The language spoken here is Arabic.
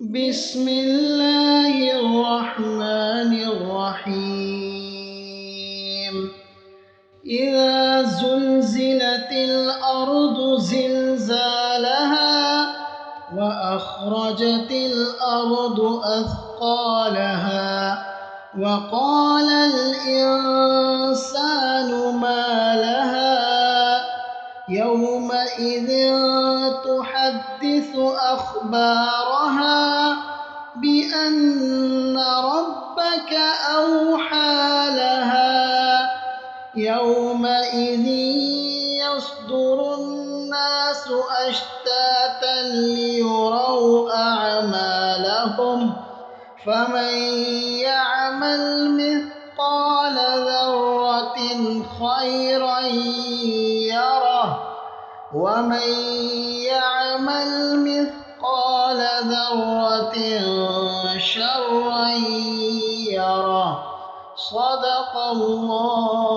بسم الله الرحمن الرحيم إذا زلزلت الأرض زلزالها وأخرجت الأرض أثقالها وقال الإنسان ما لها يومئذ تحدث أخبارها بأن ربك أوحى لها يومئذ يصدر الناس أشتاتا ليروا أعمالهم فمن يعمل مثقال ذرة خيرا يره ومن يعمل مثقال ذرة شرا يره. صدق الله